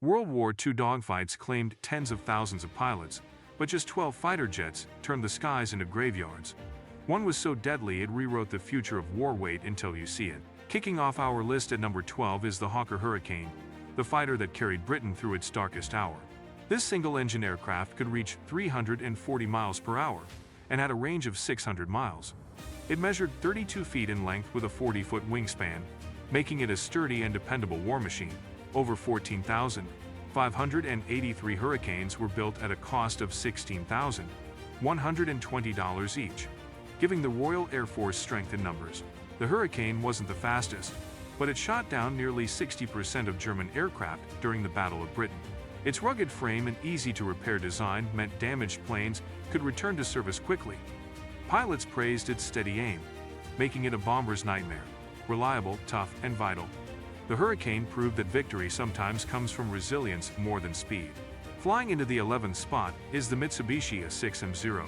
World War II dogfights claimed tens of thousands of pilots, but just 12 fighter jets turned the skies into graveyards. One was so deadly it rewrote the future of war. Wait until you see it. Kicking off our list at number 12 is the Hawker Hurricane, the fighter that carried Britain through its darkest hour. This single-engine aircraft could reach 340 miles per hour and had a range of 600 miles. It measured 32 feet in length with a 40-foot wingspan, making it a sturdy and dependable war machine. Over 14,583 Hurricanes were built at a cost of $16,120 each, giving the Royal Air Force strength in numbers. The Hurricane wasn't the fastest, but it shot down nearly 60% of German aircraft during the Battle of Britain. Its rugged frame and easy-to-repair design meant damaged planes could return to service quickly. Pilots praised its steady aim, making it a bomber's nightmare. Reliable, tough, and vital, the Hurricane proved that victory sometimes comes from resilience more than speed. Flying into the 11th spot is the Mitsubishi A6M0,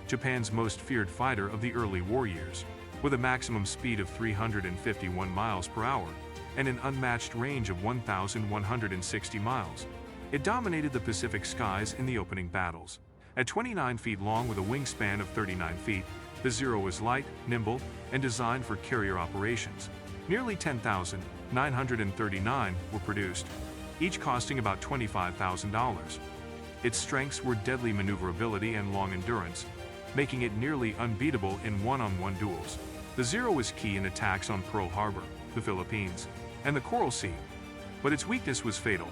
Japan's most feared fighter of the early war years. With a maximum speed of 351 miles per hour and an unmatched range of 1,160 miles, it dominated the Pacific skies in the opening battles. At 29 feet long with a wingspan of 39 feet, the Zero was light, nimble, and designed for carrier operations. Nearly 10,939 were produced, each costing about $25,000. Its strengths were deadly maneuverability and long endurance, making it nearly unbeatable in one-on-one duels. The Zero was key in attacks on Pearl Harbor, the Philippines, and the Coral Sea, but its weakness was fatal.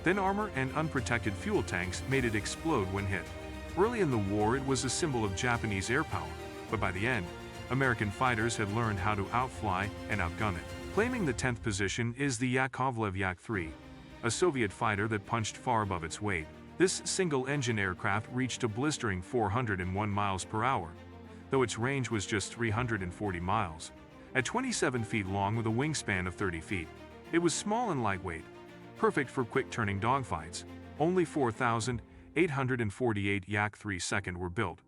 Thin armor and unprotected fuel tanks made it explode when hit. Early in the war, it was a symbol of Japanese air power, but by the end, American fighters had learned how to outfly and outgun it. Claiming the 10th position is the WWII, a Soviet fighter that punched far above its weight. This single-engine aircraft reached a blistering 401 miles per hour, though its range was just 340 miles. At 27 feet long with a wingspan of 30 feet, it was small and lightweight, perfect for quick-turning dogfights. Only 4,848 Yak-3 were built,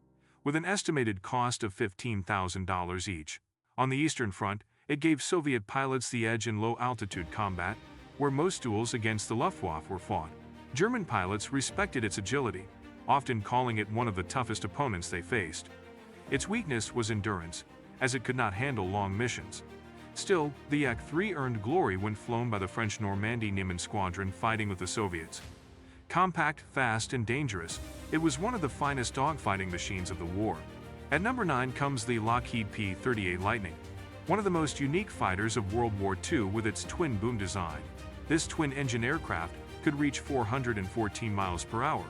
with an estimated cost of $15,000 each. On the Eastern Front, it gave Soviet pilots the edge in low-altitude combat, where most duels against the Luftwaffe were fought. German pilots respected its agility, often calling it one of the toughest opponents they faced. Its weakness was endurance, as it could not handle long missions. Still, the Yak-3 earned glory when flown by the French Normandy Niemen Squadron fighting with the Soviets. Compact, fast, and dangerous, it was one of the finest dogfighting machines of the war. At number 9 comes the Lockheed P-38 Lightning, one of the most unique fighters of World War II with its twin-boom design. This twin-engine aircraft could reach 414 miles per hour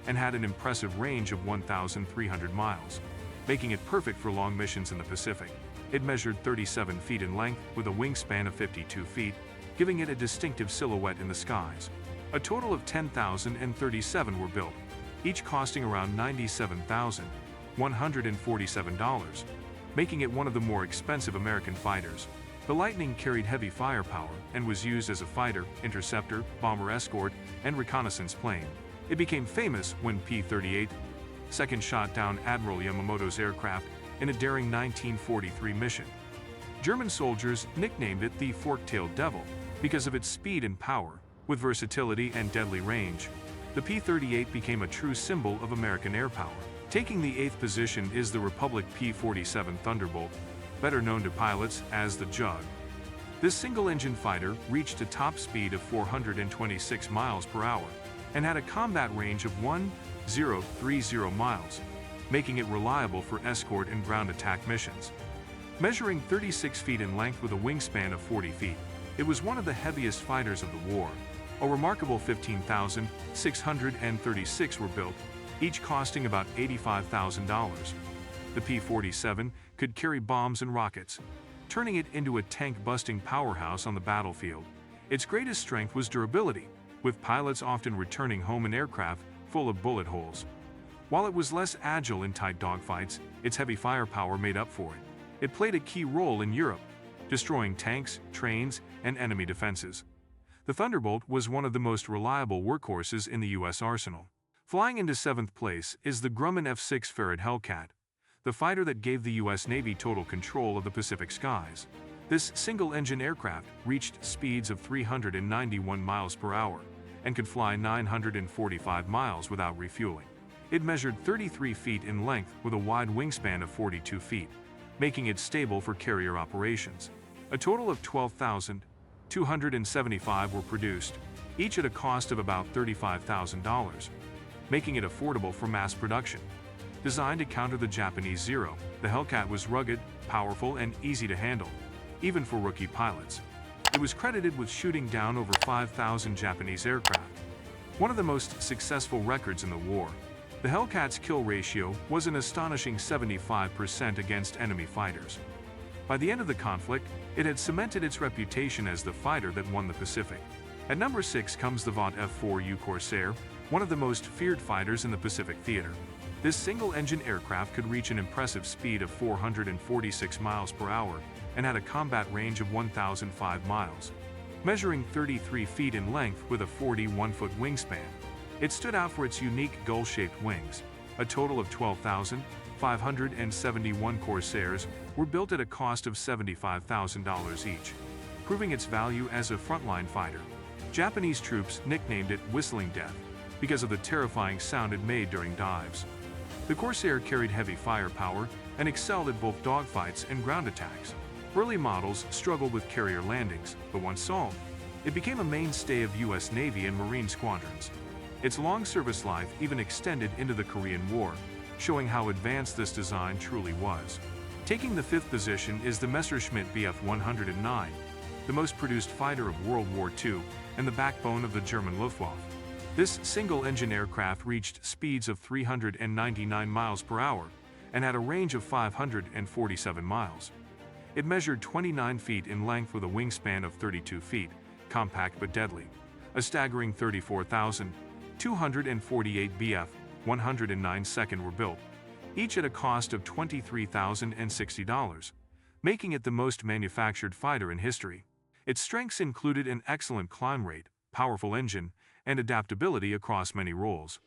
and had an impressive range of 1,300 miles, making it perfect for long missions in the Pacific. It measured 37 feet in length with a wingspan of 52 feet, giving it a distinctive silhouette in the skies. A total of 10,037 were built, each costing around $97,147, making it one of the more expensive American fighters. The Lightning carried heavy firepower and was used as a fighter, interceptor, bomber escort, and reconnaissance plane. It became famous when P-38 second shot down Admiral Yamamoto's aircraft in a daring 1943 mission. German soldiers nicknamed it the Fork-tailed Devil because of its speed and power. With versatility and deadly range, the P-38 became a true symbol of American air power. Taking the 8th position is the Republic P-47 Thunderbolt, better known to pilots as the Jug. This single-engine fighter reached a top speed of 426 miles per hour and had a combat range of 1,030 miles, making it reliable for escort and ground attack missions. Measuring 36 feet in length with a wingspan of 40 feet, it was one of the heaviest fighters of the war. A remarkable 15,636 were built, each costing about $85,000. The P-47 could carry bombs and rockets, turning it into a tank-busting powerhouse on the battlefield. Its greatest strength was durability, with pilots often returning home in aircraft full of bullet holes. While it was less agile in tight dogfights, its heavy firepower made up for it. It played a key role in Europe, destroying tanks, trains, and enemy defenses. The Thunderbolt was one of the most reliable workhorses in the U.S. arsenal. Flying into 7th place is the Grumman F-6 Farragut Hellcat, the fighter that gave the U.S. Navy total control of the Pacific skies. This single-engine aircraft reached speeds of 391 miles per hour and could fly 945 miles without refueling. It measured 33 feet in length with a wide wingspan of 42 feet, making it stable for carrier operations. A total of 12,275 were produced, each at a cost of about $35,000, making it affordable for mass production. Designed to counter the Japanese Zero, the Hellcat was rugged, powerful, and easy to handle, even for rookie pilots. It was credited with shooting down over 5,000 Japanese aircraft, one of the most successful records in the war. The Hellcat's kill ratio was an astonishing 75% against enemy fighters. By the end of the conflict, it had cemented its reputation as the fighter that won the Pacific. At number 6 comes the Vought F-4U Corsair, one of the most feared fighters in the Pacific theater. This single-engine aircraft could reach an impressive speed of 446 miles per hour and had a combat range of 1,005 miles. Measuring 33 feet in length with a 41-foot wingspan, it stood out for its unique gull-shaped wings. A total of 12,571 Corsairs were built at a cost of $75,000 each, proving its value as a frontline fighter. Japanese troops nicknamed it Whistling Death because of the terrifying sound it made during dives. The Corsair carried heavy firepower and excelled at both dogfights and ground attacks. Early models struggled with carrier landings, but once solved, it became a mainstay of U.S. Navy and Marine squadrons. Its long service life even extended into the Korean War, showing how advanced this design truly was. Taking the 5th position is the Messerschmitt Bf 109, the most produced fighter of World War II and the backbone of the German Luftwaffe. This single-engine aircraft reached speeds of 399 miles per hour and had a range of 547 miles. It measured 29 feet in length with a wingspan of 32 feet, compact but deadly. A staggering 34,248 Bf 109 second were built, each at a cost of $23,060, making it the most manufactured fighter in history. Its strengths included an excellent climb rate, powerful engine, and adaptability across many roles.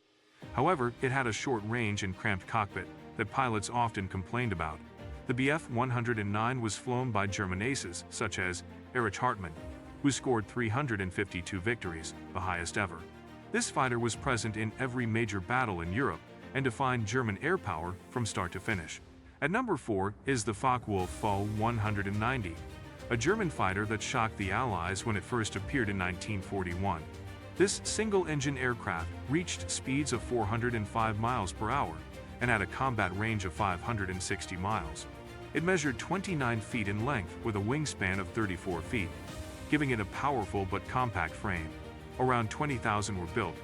However, it had a short range and cramped cockpit that pilots often complained about. The Bf 109 was flown by German aces such as Erich Hartmann, who scored 352 victories, the highest ever. This fighter was present in every major battle in Europe and defined German air power from start to finish. At number 4 is the Focke-Wulf Fu 190, a German fighter that shocked the Allies when it first appeared in 1941. This single-engine aircraft reached speeds of 405 miles per hour and had a combat range of 560 miles. It measured 29 feet in length with a wingspan of 34 feet, giving it a powerful but compact frame. Around 20,000 were built,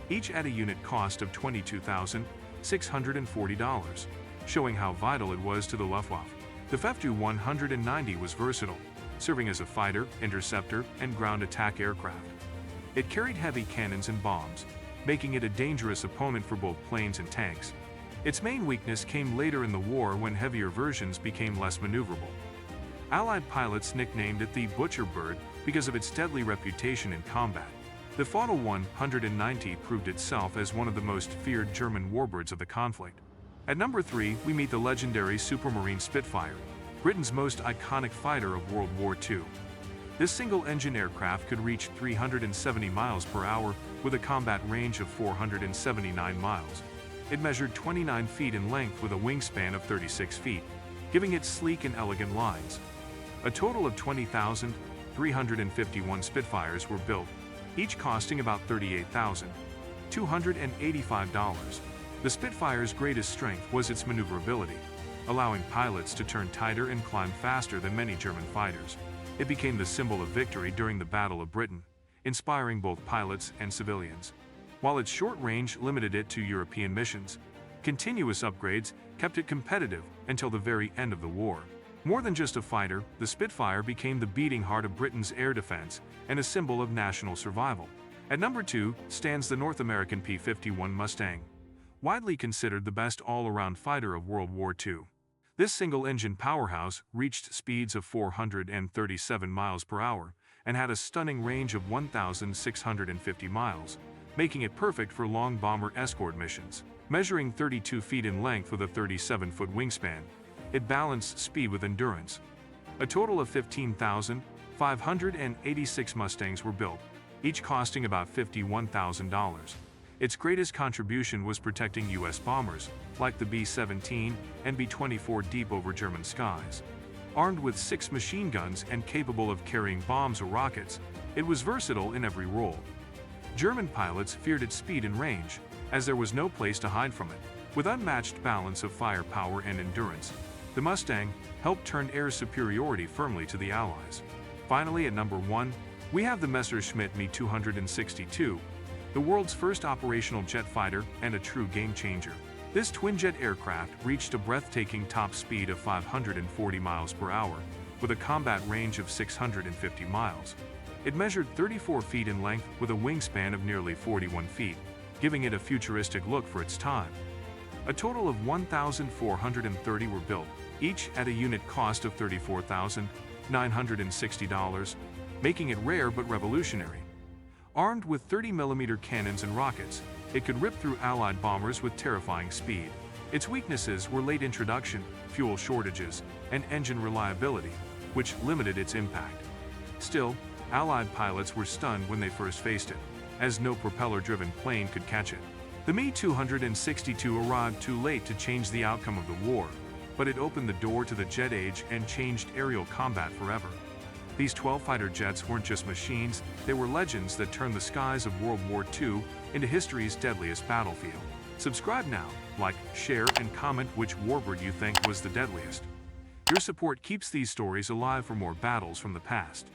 each at a unit cost of $22,640, showing how vital it was to the Luftwaffe. The Feftu 190 was versatile, serving as a fighter, interceptor, and ground attack aircraft. It carried heavy cannons and bombs, making it a dangerous opponent for both planes and tanks. Its main weakness came later in the war when heavier versions became less maneuverable. Allied pilots nicknamed it the Butcher Bird because of its deadly reputation in combat. The Focke 190 proved itself as one of the most feared German warbirds of the conflict. At number 3, we meet the legendary Supermarine Spitfire, Britain's most iconic fighter of World War II. This single-engine aircraft could reach 370 miles per hour with a combat range of 479 miles. It measured 29 feet in length with a wingspan of 36 feet, giving it sleek and elegant lines. A total of 20,351 Spitfires were built, each costing about $38,285. The Spitfire's greatest strength was its maneuverability, allowing pilots to turn tighter and climb faster than many German fighters. It became the symbol of victory during the Battle of Britain, inspiring both pilots and civilians. While its short range limited it to European missions, continuous upgrades kept it competitive until the very end of the war. More than just a fighter, the Spitfire became the beating heart of Britain's air defense and a symbol of national survival. At number 2 stands the North American P-51 Mustang, widely considered the best all-around fighter of World War II. This single-engine powerhouse reached speeds of 437 miles per hour and had a stunning range of 1,650 miles, making it perfect for long bomber escort missions. Measuring 32 feet in length with a 37-foot wingspan, it balanced speed with endurance. A total of 15,586 Mustangs were built, each costing about $51,000. Its greatest contribution was protecting U.S. bombers, like the B-17 and B-24 deep over German skies. Armed with 6 machine guns and capable of carrying bombs or rockets, it was versatile in every role. German pilots feared its speed and range, as there was no place to hide from it. With unmatched balance of firepower and endurance, the Mustang helped turn air superiority firmly to the Allies. Finally, at number 1, we have the Messerschmitt Me 262, the world's first operational jet fighter and a true game-changer. This twin-jet aircraft reached a breathtaking top speed of 540 miles per hour, with a combat range of 650 miles. It measured 34 feet in length with a wingspan of nearly 41 feet, giving it a futuristic look for its time. A total of 1,430 were built, each at a unit cost of $34,960, making it rare but revolutionary. Armed with 30mm cannons and rockets, it could rip through Allied bombers with terrifying speed. Its weaknesses were late introduction, fuel shortages, and engine reliability, which limited its impact. Still, Allied pilots were stunned when they first faced it, as no propeller-driven plane could catch it. The Me-262 arrived too late to change the outcome of the war, but it opened the door to the jet age and changed aerial combat forever. These 12 fighter jets weren't just machines, they were legends that turned the skies of World War II into history's deadliest battlefield. Subscribe now, like, share, and comment which warbird you think was the deadliest. Your support keeps these stories alive for more battles from the past.